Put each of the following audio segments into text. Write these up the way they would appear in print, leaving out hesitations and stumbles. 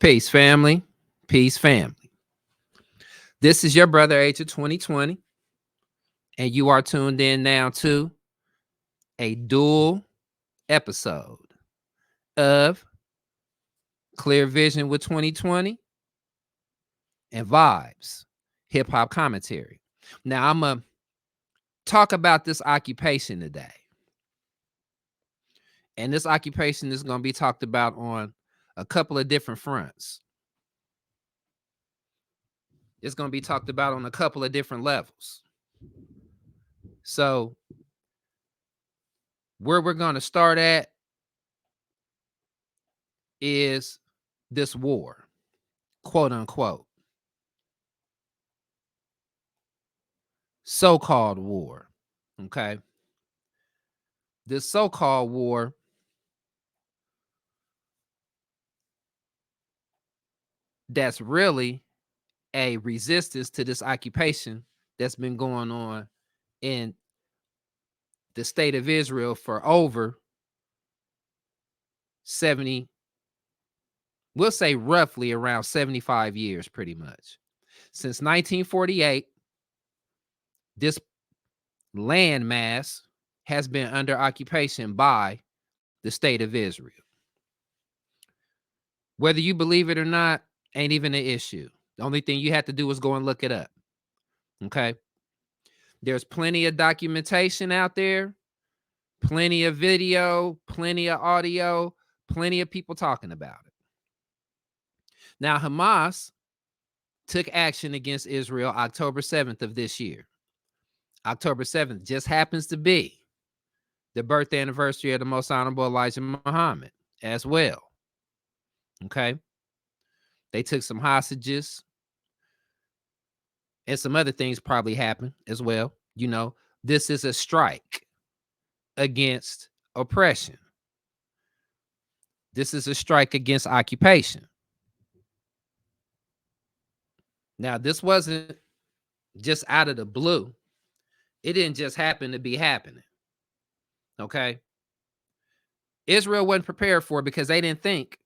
Peace, family. Peace, family. This is your brother, Agent 2020, and you are tuned in now to a dual episode of Clear Vision with 2020 and Vibes, hip hop commentary. Now, I'm going to talk about this occupation today. And this occupation is going to be talked about on a couple of different fronts. It's going to be talked about on a couple of different levels. So, where we're going to start at is this war, quote unquote, so-called war. Okay. This so-called war that's really a resistance to this occupation that's been going on in the state of Israel for over 70, we'll say roughly around 75 years, pretty much. Since 1948, this landmass has been under occupation by the state of Israel. Whether you believe it or not, ain't even an issue. The only thing you have to do is go and look it up. Okay. There's plenty of documentation out there, plenty of video, plenty of audio, plenty of people talking about it. Now, Hamas took action against Israel October 7th of this year. October 7th just happens to be the birthday anniversary of the Most Honorable Elijah Muhammad as well. Okay. They took some hostages and some other things probably happened as well. You know, this is a strike against oppression. This is a strike against occupation. Now, this wasn't just out of the blue. It didn't just happen to be happening. Okay. Israel wasn't prepared for it because they didn't think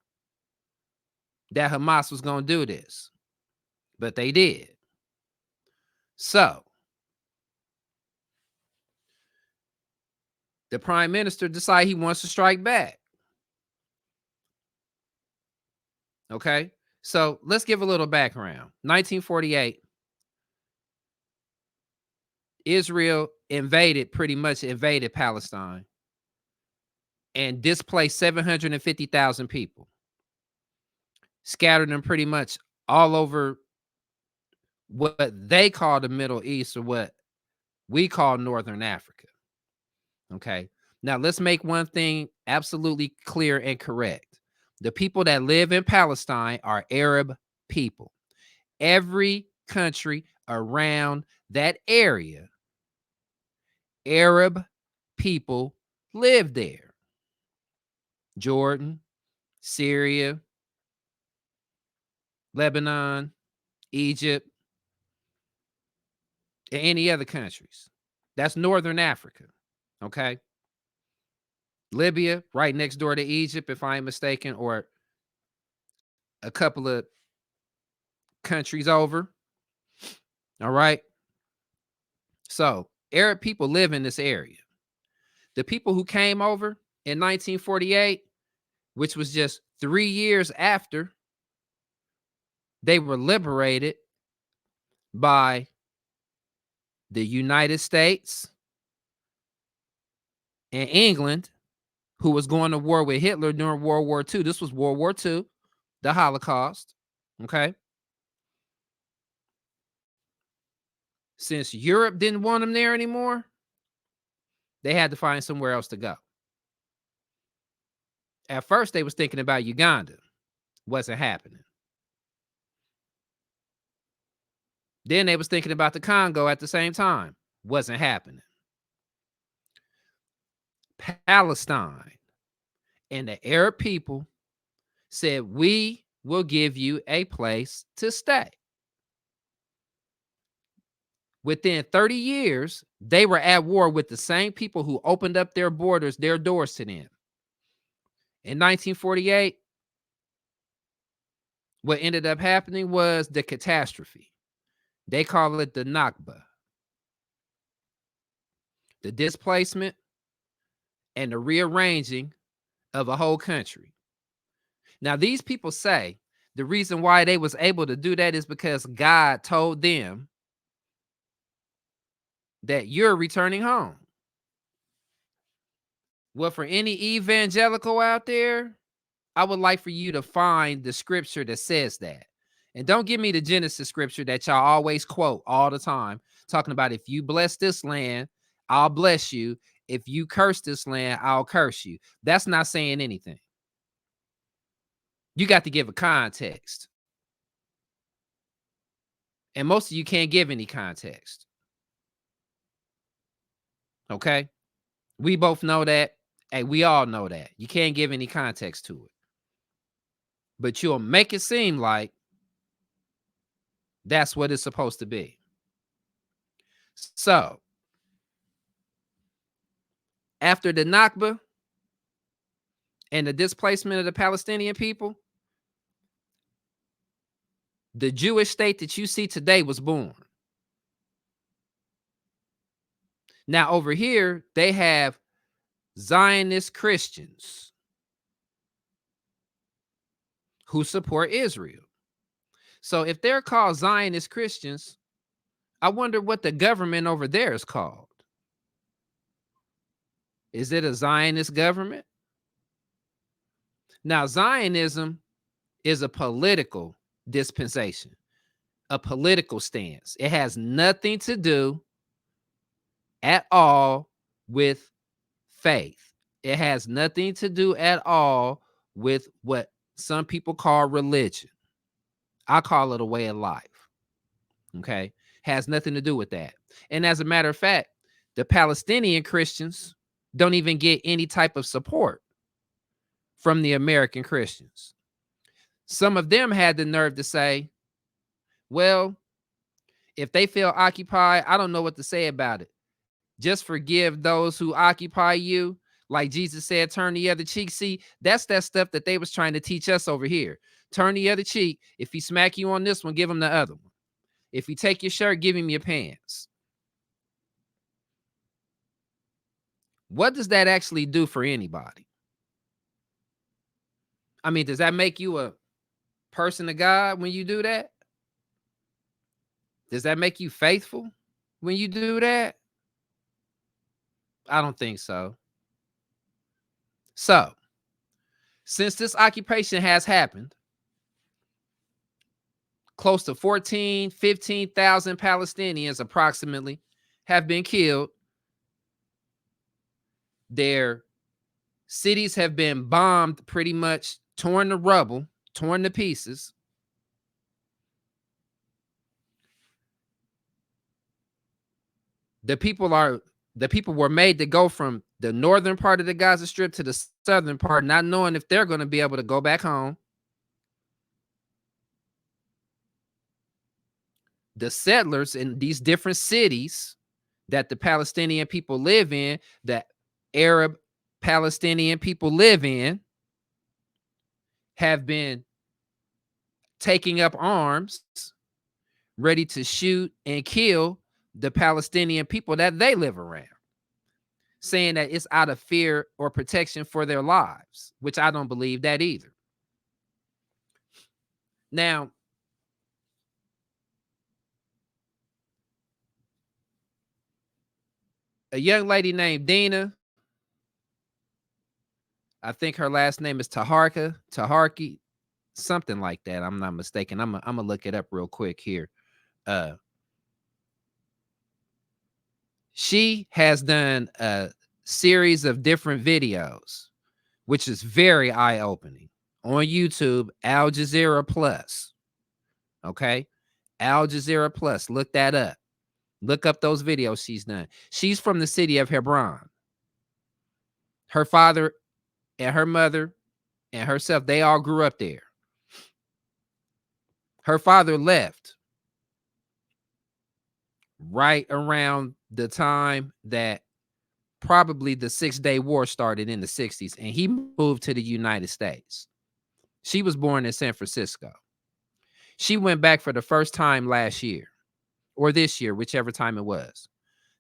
that Hamas was going to do this, but they did. So the prime minister decided he wants to strike back. Okay. So let's give a little background. 1948, Israel pretty much invaded Palestine and displaced 750,000 people, scattered them pretty much all over what they call the Middle East, or what we call Northern Africa. Okay. Now let's make one thing absolutely clear and correct. The people that live in Palestine are Arab people. Every country around that area, Arab people live there. Jordan, Syria, Lebanon, Egypt, and any other countries. That's Northern Africa. Okay. Libya, right next door to Egypt, if I'm mistaken, or a couple of countries over. All right. So Arab people live in this area. The people who came over in 1948, which was just 3 years after they were liberated by the United States and England, who was going to war with Hitler during World War II. This was World War II, the Holocaust. Okay. Since Europe didn't want them there anymore, they had to find somewhere else to go. At first, they was thinking about Uganda. Wasn't happening. Then they was thinking about the Congo at the same time. Wasn't happening. Palestine and the Arab people said, we will give you a place to stay. Within 30 years, they were at war with the same people who opened up their borders, their doors to them. In 1948, What ended up happening was the catastrophe. They call it the Nakba, the displacement and the rearranging of a whole country. Now, these people say the reason why they was able to do that is because God told them that you're returning home. Well, for any evangelical out there, I would like for you to find the scripture that says that. And don't give me the Genesis scripture that y'all always quote all the time, talking about if you bless this land, I'll bless you. If you curse this land, I'll curse you. That's not saying anything. You got to give a context. And most of you can't give any context. Okay? We both know that. Hey, we all know that. You can't give any context to it. But you'll make it seem like that's what it's supposed to be. So, after the Nakba and the displacement of the Palestinian people, the Jewish state that you see today was born. Now, over here, they have Zionist Christians who support Israel. So if they're called Zionist Christians, I wonder what the government over there is called. Is it a Zionist government? Now, Zionism is a political dispensation, a political stance. It has nothing to do at all with faith. It has nothing to do at all with what some people call religion. I call it a way of life. Okay. Has nothing to do with that. And as a matter of fact, the Palestinian Christians don't even get any type of support from the American Christians. Some of them had the nerve to say, well, if they feel occupied, I don't know what to say about it. Just forgive those who occupy you. Like Jesus said, turn the other cheek. See, that's that stuff that they was trying to teach us over here. Turn the other cheek. If he smack you on this one, give him the other one. If he take your shirt, give him your pants. What does that actually do for anybody? I mean, does that make you a person of God when you do that? Does that make you faithful when you do that? I don't think so. So, since this occupation has happened, close to 15,000 Palestinians approximately have been killed. Their cities have been bombed, pretty much torn to rubble, torn to pieces. The people were made to go from the northern part of the Gaza Strip to the southern part, not knowing if they're going to be able to go back home. The settlers in these different cities that the Palestinian people live in, that Arab Palestinian people live in, have been taking up arms, ready to shoot and kill the Palestinian people that they live around, saying that it's out of fear or protection for their lives, which I don't believe that either. Now, a young lady named Dina, I think her last name is Taharki, something like that. I'm not mistaken. I'm gonna look it up real quick here. She has done a series of different videos, which is very eye-opening, on YouTube, Al Jazeera Plus. Okay, Al Jazeera Plus. Look that up. Look up those videos she's done. She's from the city of Hebron. Her father and her mother and herself, they all grew up there. Her father left right around the time that probably the 6-Day War started in the 60s, and he moved to the United States. She was born in San Francisco. She went back for the first time last year or this year, whichever time it was,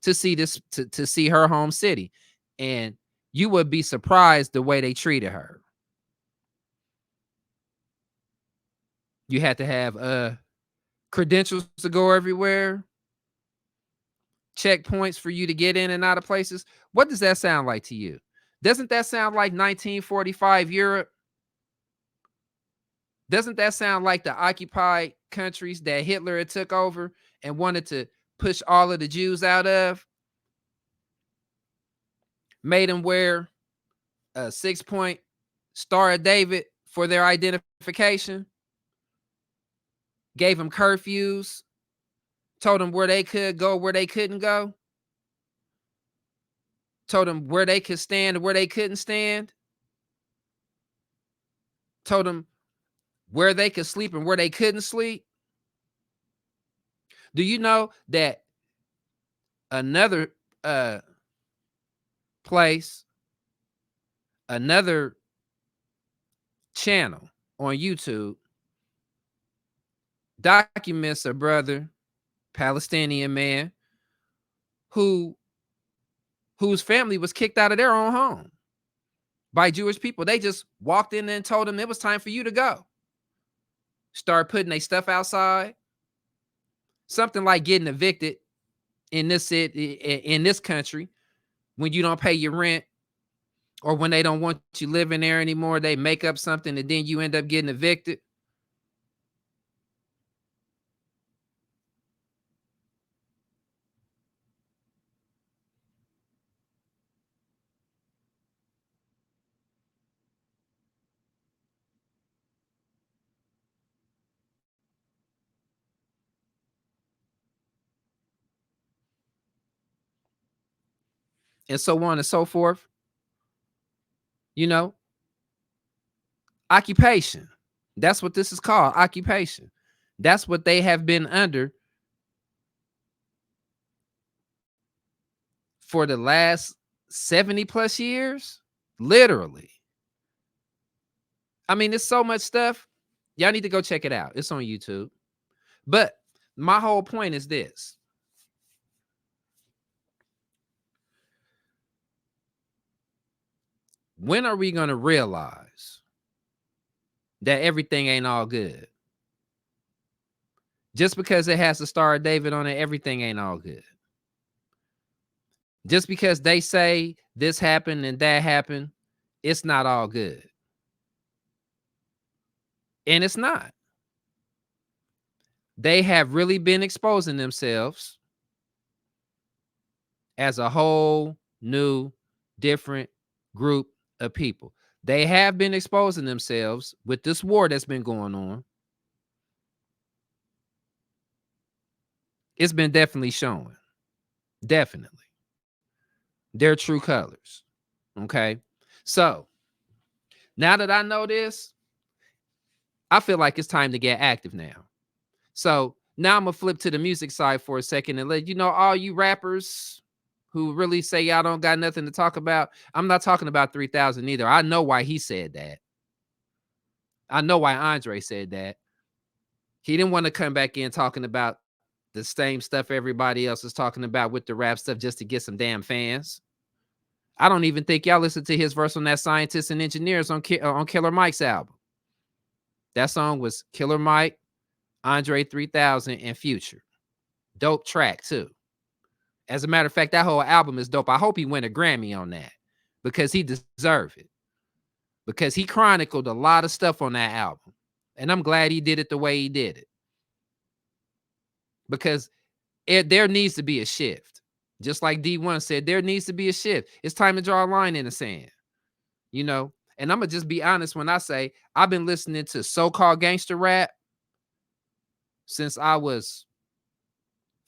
to see this to see her home city. And you would be surprised the way they treated her. You had to have credentials to go everywhere, checkpoints for you to get in and out of places. What does that sound like to you? Doesn't that sound like 1945 Europe? Doesn't that sound like the occupied countries that Hitler had took over and wanted to push all of the Jews out of? Made them wear a 6-point Star of David for their identification, gave them curfews, told them where they could go, where they couldn't go, told them where they could stand and where they couldn't stand, told them where they could sleep and where they couldn't sleep. Do you know that another place, another channel on YouTube documents a brother, Palestinian man, whose family was kicked out of their own home by Jewish people? They just walked in and told them it was time for you to go. Start putting their stuff outside. Something like getting evicted in this city, in this country, when you don't pay your rent, or when they don't want you living there anymore, they make up something and then you end up getting evicted. And so on and so forth. You know, occupation. That's what this is called, occupation. That's what they have been under for the last 70 plus years. Literally. I mean, it's so much stuff. Y'all need to go check it out. It's on YouTube. But my whole point is this. When are we going to realize that everything ain't all good? Just because it has the Star of David on it, everything ain't all good. Just because they say this happened and that happened, it's not all good. And it's not. They have really been exposing themselves as a whole new, different group of people. They have been exposing themselves with this war that's been going on. It's been definitely showing. Definitely. Their true colors. Okay. So now that I know this, I feel like it's time to get active now. So now I'm gonna flip to the music side for a second and let you know, all you rappers who really say y'all don't got nothing to talk about. I'm not talking about 3000 either. I know why he said that. I know why Andre said that. He didn't want to come back in talking about the same stuff everybody else is talking about with the rap stuff just to get some damn fans. I don't even think y'all listened to his verse on that Scientists and Engineers on Killer Mike's album. That song was Killer Mike, Andre 3000, and Future. Dope track too. As a matter of fact, that whole album is dope. I hope he win a Grammy on that because he deserved it. Because he chronicled a lot of stuff on that album. And I'm glad he did it the way he did it. Because there needs to be a shift. Just like D1 said, there needs to be a shift. It's time to draw a line in the sand. You know? And I'm going to just be honest when I say I've been listening to so-called gangster rap since I was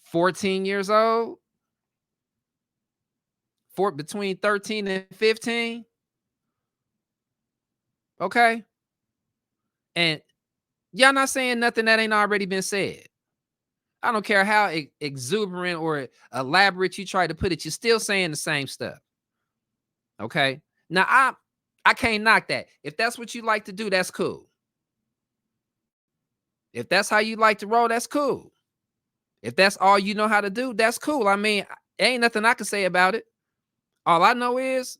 14 years old. Between 13 and 15. Okay? And y'all not saying nothing that ain't already been said. I don't care how exuberant or elaborate you try to put it, you're still saying the same stuff. Okay? Now, I can't knock that. If that's what you like to do, that's cool. If that's how you like to roll, that's cool. If that's all you know how to do, that's cool. I mean, ain't nothing I can say about it. All I know is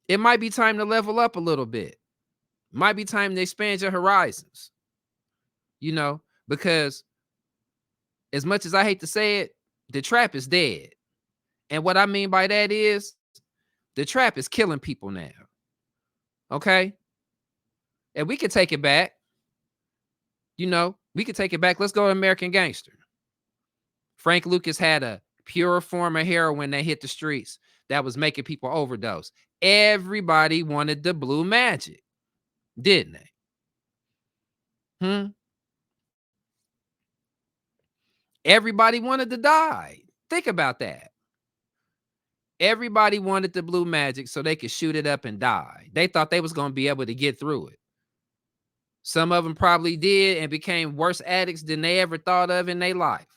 it might be time to level up a little bit. Might be time to expand your horizons, because as much as I hate to say it, the trap is dead. And what I mean by that is the trap is killing people now. Okay? And we can take it back. We could take it back. Let's go to American Gangster. Frank Lucas had a pure form of heroin that hit the streets that was making people overdose. Everybody wanted the blue magic, didn't they? Everybody wanted to die. Think about that. Everybody wanted the blue magic so they could shoot it up and die. They thought they was going to be able to get through it. Some of them probably did and became worse addicts than they ever thought of in their life.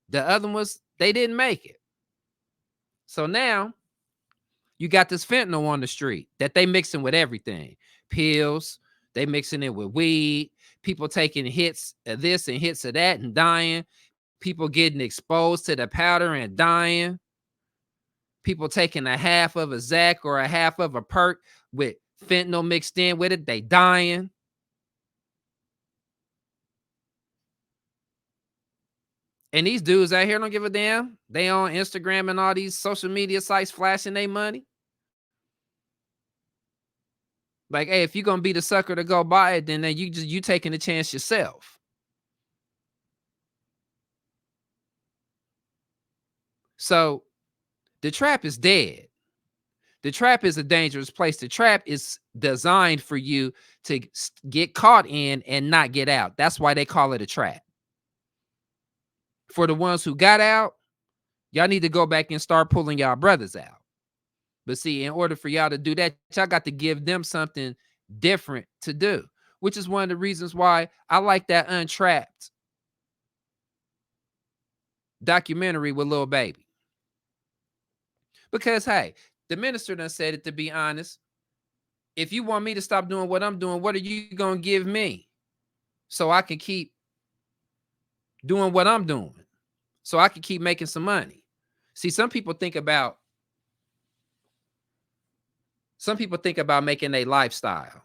The other ones, they didn't make it. So now you got this fentanyl on the street that they mixing with everything. Pills, they mixing it with weed, people taking hits of this and hits of that and dying, people getting exposed to the powder and dying, people taking a half of a Zac or a half of a perk with fentanyl mixed in with it, they dying. And these dudes out here don't give a damn. They on Instagram and all these social media sites flashing their money. Like, hey, if you're gonna be the sucker to go buy it, then you taking a chance yourself. So the trap is dead. The trap is a dangerous place. The trap is designed for you to get caught in and not get out. That's why they call it a trap. For the ones who got out, y'all need to go back and start pulling y'all brothers out. But see, in order for y'all to do that, y'all got to give them something different to do, which is one of the reasons why I like that Untrapped documentary with Lil Baby. Because, hey, the minister done said it, to be honest. If you want me to stop doing what I'm doing, what are you going to give me so I can keep doing what I'm doing, so I can keep making some money? See, some people think about making a lifestyle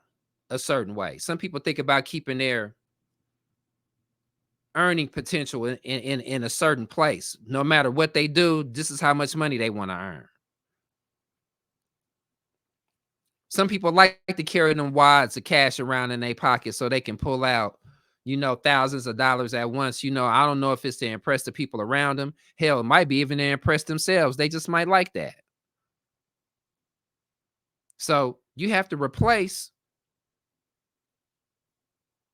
a certain way. Some people think about keeping their earning potential in a certain place. No matter what they do, this is how much money they want to earn. Some people like to carry them wads of cash around in their pocket so they can pull out, thousands of dollars at once. I don't know if it's to impress the people around them. Hell, it might be even to impress themselves. They just might like that. So you have to replace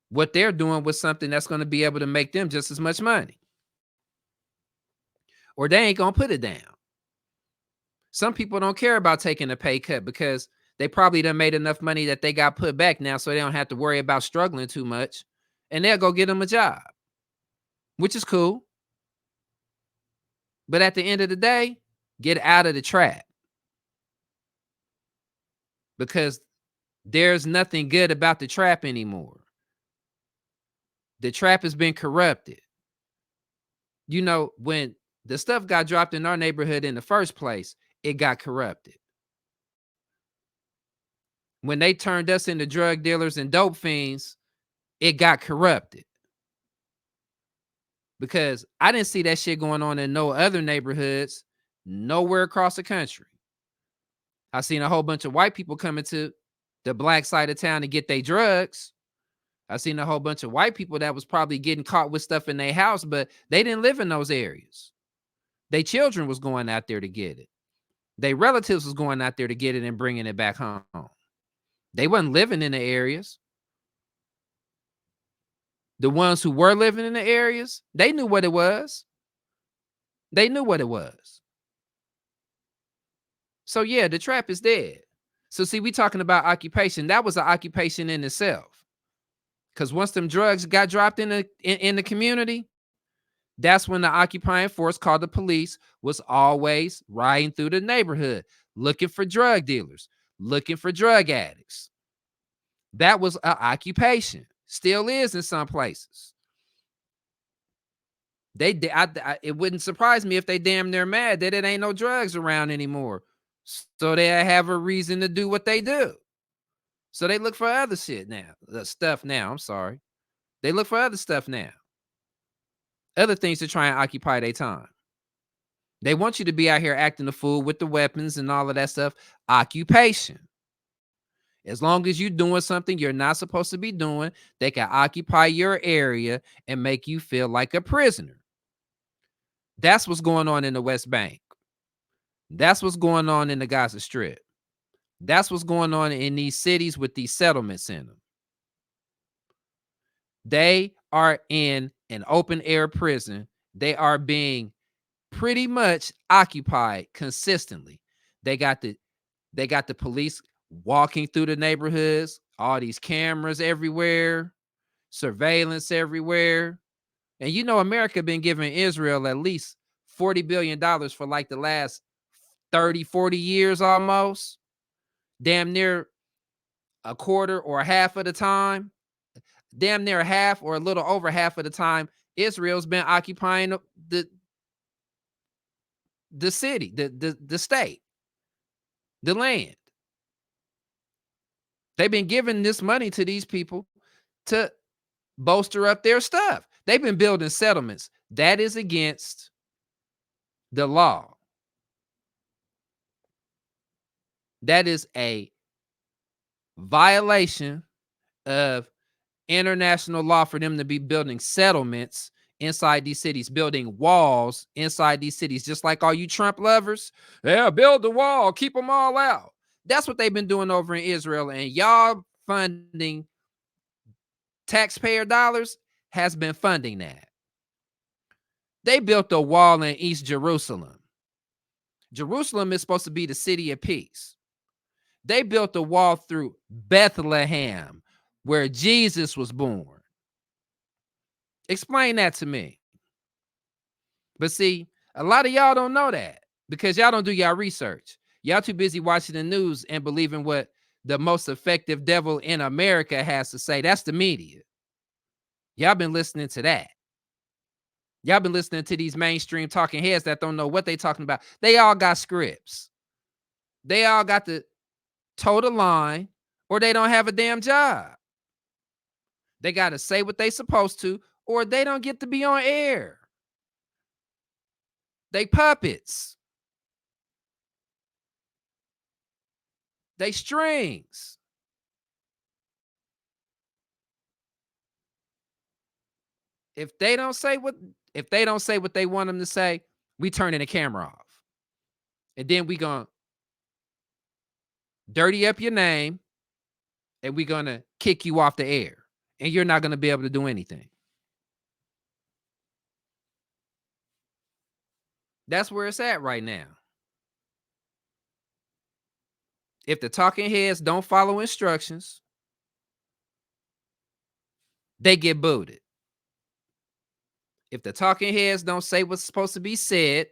what they're doing with something that's going to be able to make them just as much money. Or they ain't going to put it down. Some people don't care about taking a pay cut because they probably done made enough money that they got put back now, so they don't have to worry about struggling too much. And they'll go get them a job, which is cool. But at the end of the day, get out of the trap. Because there's nothing good about the trap anymore. The trap has been corrupted. When the stuff got dropped in our neighborhood in the first place, it got corrupted. When they turned us into drug dealers and dope fiends, it got corrupted. Because I didn't see that shit going on in no other neighborhoods, nowhere across the country. I seen a whole bunch of white people coming to the black side of town to get their drugs. I seen a whole bunch of white people that was probably getting caught with stuff in their house, but they didn't live in those areas. Their children was going out there to get it. Their relatives was going out there to get it and bringing it back home. They wasn't living in the areas. The ones who were living in the areas, they knew what it was. They knew what it was. So yeah, the trap is dead. So see, we talking about occupation. That was an occupation in itself. Because once them drugs got dropped in the community, that's when the occupying force called the police was always riding through the neighborhood, looking for drug dealers, looking for drug addicts. That was an occupation. Still is in some places. It wouldn't surprise me if they damn near mad that it ain't no drugs around anymore. So they have a reason to do what they do. So they look for other shit now, stuff now. I'm sorry. They look for other stuff now, other things to try and occupy their time. They want you to be out here acting the fool with the weapons and all of that stuff. Occupation. As long as you're doing something you're not supposed to be doing, they can occupy your area and make you feel like a prisoner. That's what's going on in the West Bank. That's what's going on in the Gaza Strip. That's what's going on in these cities with these settlements in them. They are in an open air prison. They are being pretty much occupied consistently. They got the police walking through the neighborhoods, all these cameras everywhere, surveillance everywhere. And you know, America been giving Israel at least $40 billion for like the last 30, 40 years almost. Damn near a quarter or half of the time. Damn near half or a little over half of the time, Israel's been occupying the city, the state, the land. They've been giving this money to these people to bolster up their stuff. They've been building settlements. That is against the law. That is a violation of international law for them to be building settlements inside these cities, building walls inside these cities, just like all you Trump lovers. Yeah, build the wall, keep them all out. That's what they've been doing over in Israel, and y'all funding taxpayer dollars has been funding that. They built a wall in East Jerusalem. Jerusalem is supposed to be the city of peace. They built a wall through Bethlehem, where Jesus was born. Explain that to me. But see, a lot of y'all don't know that because y'all don't do y'all research. Y'all too busy watching the news and believing what the most effective devil in America has to say. That's the media. Y'all been listening to that. Y'all been listening to these mainstream talking heads that don't know what they talking about. They all got scripts. They all got to toe the line or they don't have a damn job. They got to say what they supposed to or they don't get to be on air. They puppets. They strings. If they don't say what they want them to say, we turning the camera off. And then we gonna dirty up your name and we gonna kick you off the air. And you're not gonna be able to do anything. That's where it's at right now. If the talking heads don't follow instructions, they get booted. If the talking heads don't say what's supposed to be said,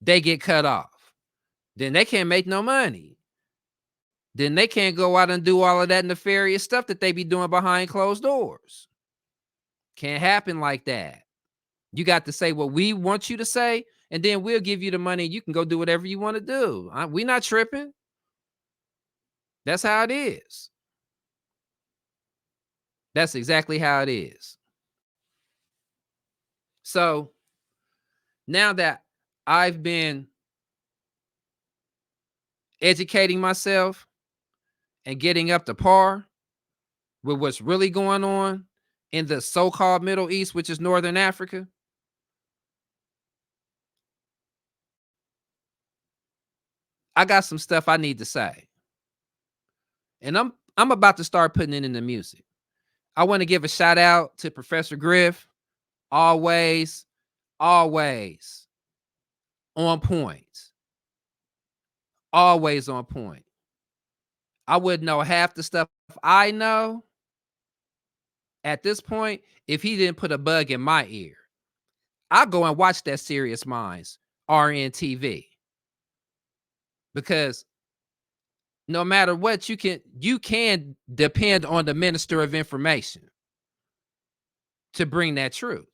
they get cut off. Then they can't make no money. Then they can't go out and do all of that nefarious stuff that they be doing behind closed doors. Can't happen like that. You got to say what we want you to say, and then we'll give you the money. You can go do whatever you want to do. We not tripping. That's how it is. That's exactly how it is. So now that I've been educating myself and getting up to par with what's really going on in the so-called Middle East, which is Northern Africa, I got some stuff I need to say. And I'm about to start putting it in the music. I want to give a shout out to Professor Griff. Always on point. Always on point. I wouldn't know half the stuff I know at this point if he didn't put a bug in my ear. I'll go and watch that Serious Minds RNTV because No matter what, you can depend on the minister of information to bring that truth.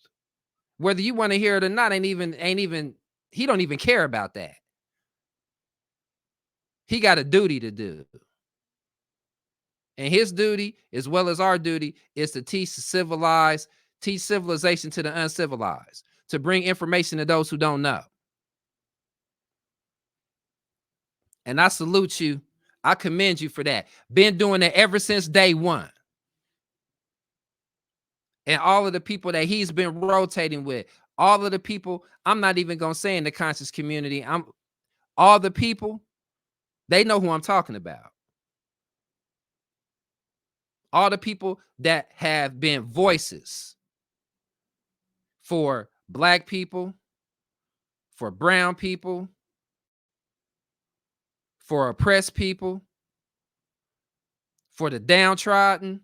Whether you want to hear it or not, ain't even he don't even care about that. He got a duty to do. And his duty, as well as our duty, is to teach civilization to the uncivilized, to bring information to those who don't know. And I salute you. I commend you for that. Been doing it ever since day one. And all of the people that he's been rotating with, all of the people, I'm not even going to say in the conscious community, all the people, they know who I'm talking about. All the people that have been voices for Black people, for brown people, for oppressed people, for the downtrodden.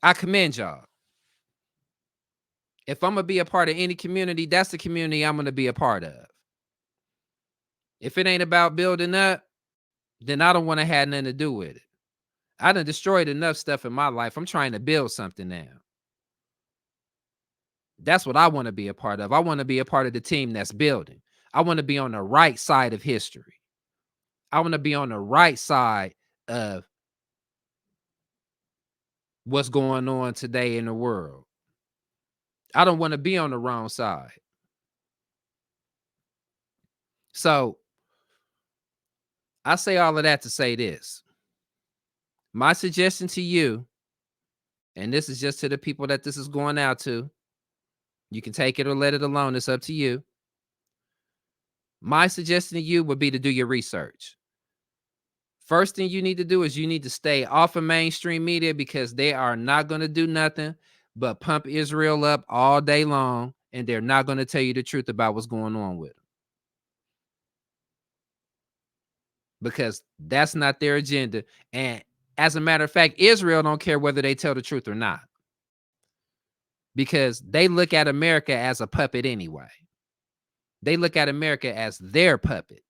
I commend y'all. If I'm going to be a part of any community, that's the community I'm going to be a part of. If it ain't about building up, then I don't want to have nothing to do with it. I done destroyed enough stuff in my life. I'm trying to build something now. That's what I want to be a part of. I want to be a part of the team that's building. I want to be on the right side of history. I want to be on the right side of what's going on today in the world. I don't want to be on the wrong side. So I say all of that to say this. My suggestion to you, and this is just to the people that this is going out to, you can take it or let it alone. It's up to you. My suggestion to you would be to do your research. First thing you need to do is you need to stay off of mainstream media, because they are not going to do nothing but pump Israel up all day long, and they're not going to tell you the truth about what's going on with them, because that's not their agenda. And as a matter of fact, Israel don't care whether they tell the truth or not, because they look at America as a puppet anyway. They look at America as their puppet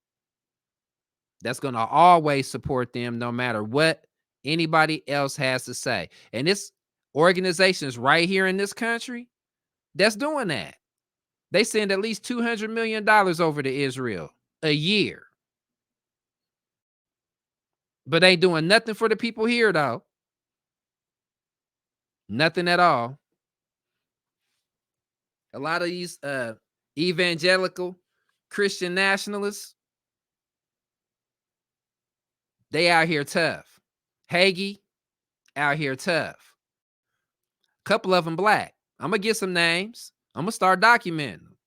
that's going to always support them no matter what anybody else has to say. And it's organizations right here in this country that's doing that. They send at least $200 million over to Israel a year, but ain't doing nothing for the people here, though. Nothing at all. A lot of these evangelical Christian nationalists, they out here tough. Hagee out here tough. A couple of them Black. I'm going to get some names. I'm going to start documenting them.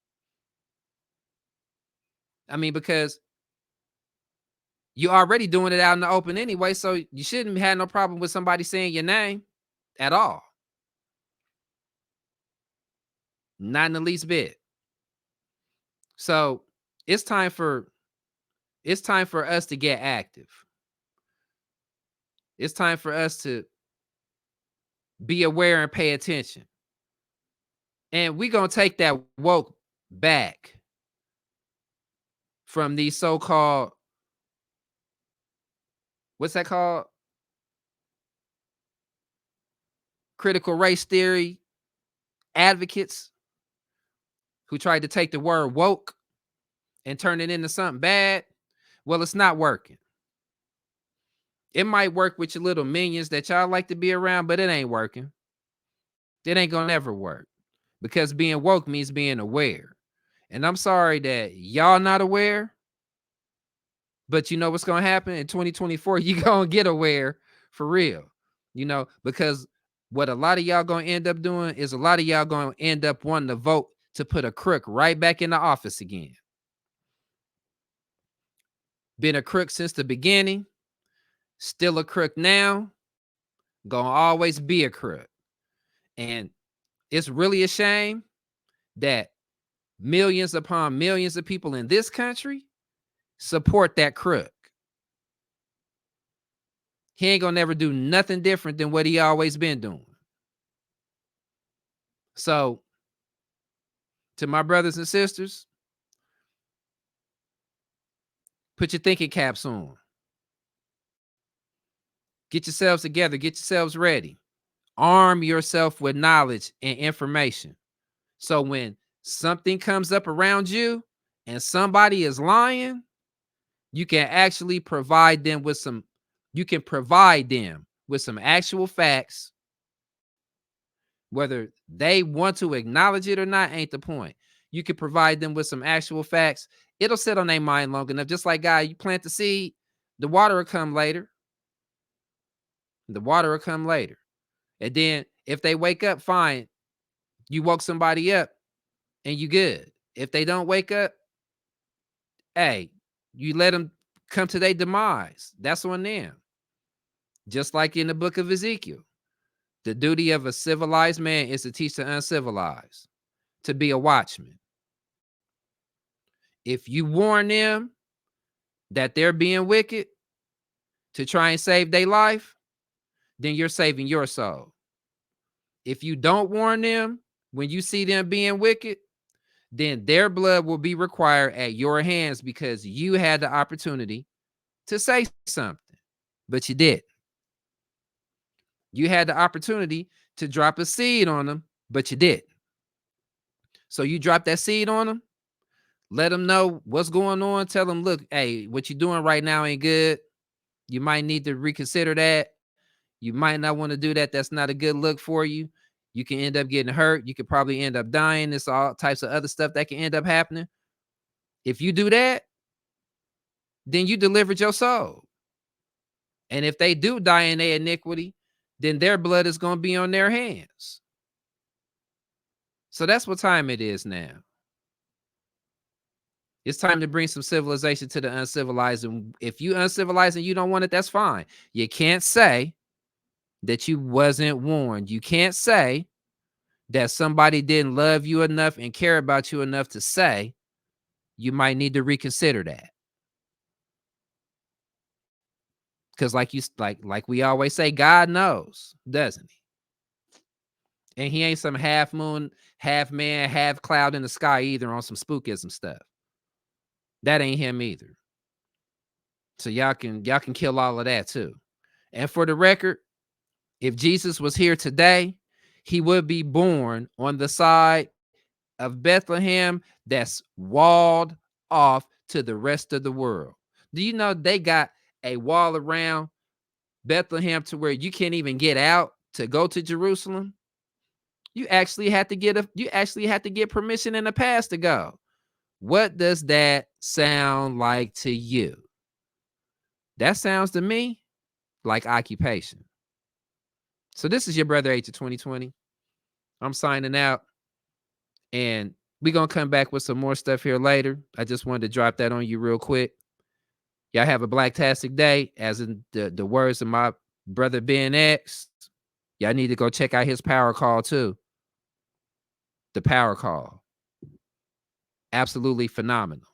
I mean, because you're already doing it out in the open anyway, so you shouldn't have no problem with somebody saying your name at all. Not in the least bit. So it's time for us to get active. It's time for us to be aware and pay attention. And we're going to take that woke back from these so-called, what's that called? Critical race theory advocates who tried to take the word woke and turn it into something bad. Well, it's not working. It might work with your little minions that y'all like to be around, but it ain't working. It ain't gonna ever work, because being woke means being aware. And I'm sorry that y'all not aware, but you know what's gonna happen in 2024? You gonna get aware for real, because what a lot of y'all gonna end up doing is a lot of y'all gonna end up wanting to vote to put a crook right back in the office again. Been a crook since the beginning, still a crook now, gonna always be a crook. And it's really a shame that millions upon millions of people in this country support that crook. He ain't gonna never do nothing different than what he always been doing. So, to my brothers and sisters, Put your thinking caps on. Get yourselves together. Get yourselves ready. Arm yourself with knowledge and information. So when something comes up around you and somebody is lying, you can actually provide them with some, actual facts. Whether they want to acknowledge it or not ain't the point. You can provide them with some actual facts. It'll sit on their mind long enough. Just like, God, you plant the seed, the water will come later. The water will come later. And then if they wake up, fine. You woke somebody up and you good. If they don't wake up, hey, you let them come to their demise. That's on them. Just like in the book of Ezekiel. The duty of a civilized man is to teach the uncivilized, to be a watchman. If you warn them that they're being wicked to try and save their life, then you're saving your soul. If you don't warn them when you see them being wicked, then their blood will be required at your hands because you had the opportunity to say something, but you did. You had the opportunity to drop a seed on them, but you did. So you drop that seed on them, let them know what's going on. Tell them, look, hey, what you're doing right now ain't good. You might need to reconsider that. You might not want to do that. That's not a good look for you. You can end up getting hurt. You could probably end up dying. There's all types of other stuff that can end up happening. If you do that, then you delivered your soul. And if they do die in their iniquity, then their blood is going to be on their hands. So that's what time it is now. It's time to bring some civilization to the uncivilized. And if you uncivilized and you don't want it, that's fine. You can't say that you wasn't warned. You can't say that somebody didn't love you enough and care about you enough to say you might need to reconsider that. Because like we always say, God knows, doesn't he? And he ain't some half moon, half man, half cloud in the sky either on some spookism stuff. That ain't him either. So y'all can kill all of that too. And for the record, if Jesus was here today, he would be born on the side of Bethlehem that's walled off to the rest of the world. Do you know they got a wall around Bethlehem to where you can't even get out to go to Jerusalem? You actually had to get permission and a pass to go. What does that sound like to you? That sounds to me like occupation. So this is your brother H of 2020. I'm signing out, and we're going to come back with some more stuff here later. I just wanted to drop that on you real quick. Y'all have a blacktastic day, as in the words of my brother Ben X. Y'all need to go check out his power call too. The power call. Absolutely phenomenal.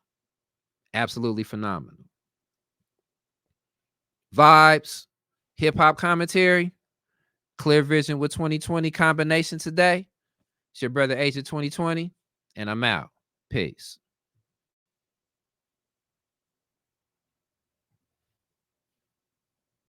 Absolutely phenomenal. Vibes, hip-hop commentary, clear vision with 2020 combination today. It's your brother H of 2020, and I'm out. Peace.